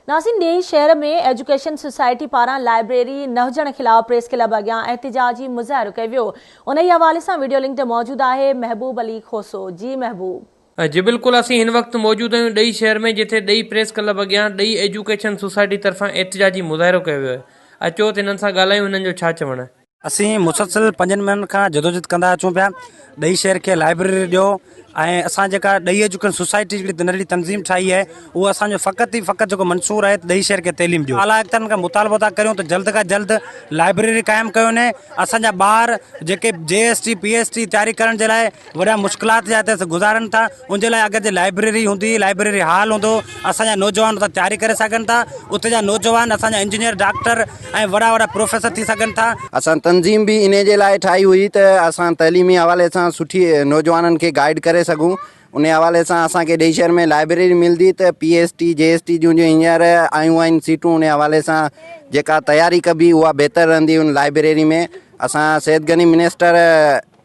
नासिन ॾेई शहर में एजुकेशन सोसाइटी पारां लाइब्रेरी न हुजण खिलाफ़ प्रेस क्लब अॻियां एहतिजाजी मुज़ाहिरो कयो वियो। उन ई हवाले सां वीडियो लिंक ते मौजूद आहे महबूब अली खोसो। जी महबूब। जी बिल्कुल, असीं हिन वक्त मौजूद आहियूं ॾई शहर में, जिथे ॾई प्रेस क्लब अॻियां ॾई एजुकेशन सोसाइटी तरफ़ां एहतिजाजी मुज़ाहिरो कयो वियो आहे। अचो त हिननि सां ॻाल्हायूं, हिननि जो छा चवणु आहे। असीं मुसलसल 5 महीननि खां जदोजहद कंदा अचूं पिया। ॾई शहर खे लाइब्रेरी ॾियो ऐं असां जेका ॾई एजुकेशन सोसाइटी हिकिड़ी नंढड़ी तंज़ीम ठाही आहे, उहो असांजो फ़क़ति जेको मंसूर आहे त ॾई शहर खे तइलीम ॾियो। आला अख़्तरनि खां मुतालबो था करियूं त जल्द खां जल्द लाइब्रेरी क़ाइमु कयो वञे। असांजा ॿार जेके JST PST तयारी करण जे लाइ वॾा मुश्किलात जा हिते गुज़ारनि था, उनजे लाइ अगरि जे लाइब्रेरी हूंदी, लाइब्रेरी हॉल हूंदो, असांजा नौजवान उते तयारी करे सघनि था। उते जा नौजवान असांजा इंजीनियर, डॉक्टर ऐं वॾा वॾा प्रोफेसर थी सघनि था। असां तंज़ीम भी इन जे लाइ ठाही हुई त असां तइलीमी हवाले सां सुठी नौजवाननि खे गाइड करे सघूं। उन हवाले सां असांखे ॾई शहर में लाइब्रेरी मिलंदी त PST JST जूं हींअर आयूं आहिनि सीटूं, उन हवाले सां जेका तयारी कबी उहा बहितर रहंदी उन लाइब्रेरी में। असां सेहत गनी मिनिस्टर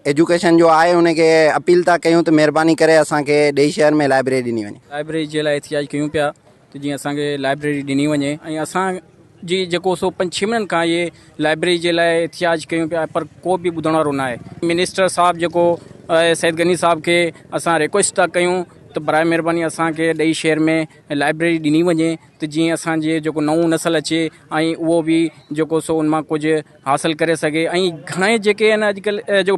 एजुकेशन जो आहे, उनखे अपील था कयूं त महिरबानी करे असांखे ॾई शहर में लाइब्रेरी ॾिनी वञे। लाइब्रेरी जे लाइ एहतिजाज कयूं पिया त जीअं असांखे लाइब्रेरी ॾिनी वञे, ऐं असां जी जेको 5-6 महीननि खां इहे लाइब्रेरी जे लाइ एहतिजाज कयूं पिया, पर को बि ॿुधण वारो न आहे। मिनिस्टर साहब जेको सैयद गनी साहब खे असां रिक्वेस्ट था कयूं त बराए महिरबानी असांखे ॾई शहर में लाइब्रेरी ॾिनी वञे, त जीअं असांजे जेको नओं नसल अचे ऐं उहो बि जेको उन मां कुझु हासिलु करे सघे। ऐं घणे जेके आहिनि अॼुकल्ह जो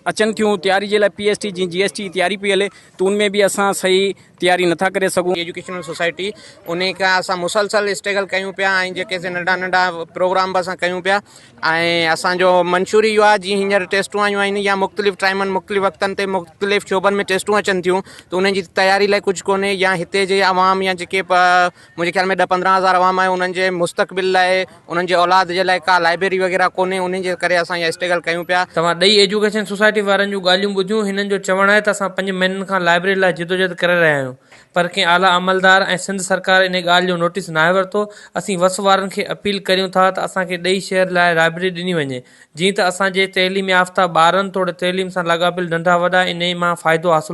अचनि थियूं तयारी जे लाइ PST जी GST जी तयारी पई हले, त उनमें बि असां सही तयारी नथा करे सघूं। एजुकेशनल सोसाइटी उन खां असां मुसलसल स्ट्रगल कयूं पिया ऐं जेके नंढा नंढा प्रोग्राम बि असां कयूं पिया। ऐं असांजो मंशूर इहो आहे, जीअं हींअर टेस्टूं आयूं आहिनि या मुख़्तलिफ़ टाइमनि मुख़्तलिफ़ वक़्तनि ते मुख़्तलिफ़ शोबनि में टेस्टूं अचनि थियूं, त उन्हनि जी तयारी लाइ कुझु कोन्हे। या हिते जे आवाम या जेके मुंहिंजे ख़्याल में 10-15 हज़ार आवाम आहे, उन्हनि जे मुस्तक़बिल लाइ, उन्हनि जे औलाद जे लाइ का लाइब्रेरी वग़ैरह कोन्हे। उन जे करे असां इहा स्ट्रगल कयूं पिया। तव्हां ॾई एजुकेशन सोसाइटी वारनि जूं ॻाल्हियूं ॿुधियूं। हिननि जो चवणु आहे त असां 5 महीननि खां लाइब्रेरी लाइ जिदोजहद करे रहिया आहियूं, पर कंहिं आला अमलदार ऐं सिंध सरकार इन ॻाल्हि जो नोटिस न आहे वरितो। असीं वस वारनि खे अपील करियूं था त असांखे ॾई शहर लाइ लाइब्रेरी ॾिनी वञे, जीअं त असांजे तइलीम याफ़्ता ॿारनि थोरे तइलीम सां लाॻापियल नंढा वॾा इन मां फ़ाइदो हासिलु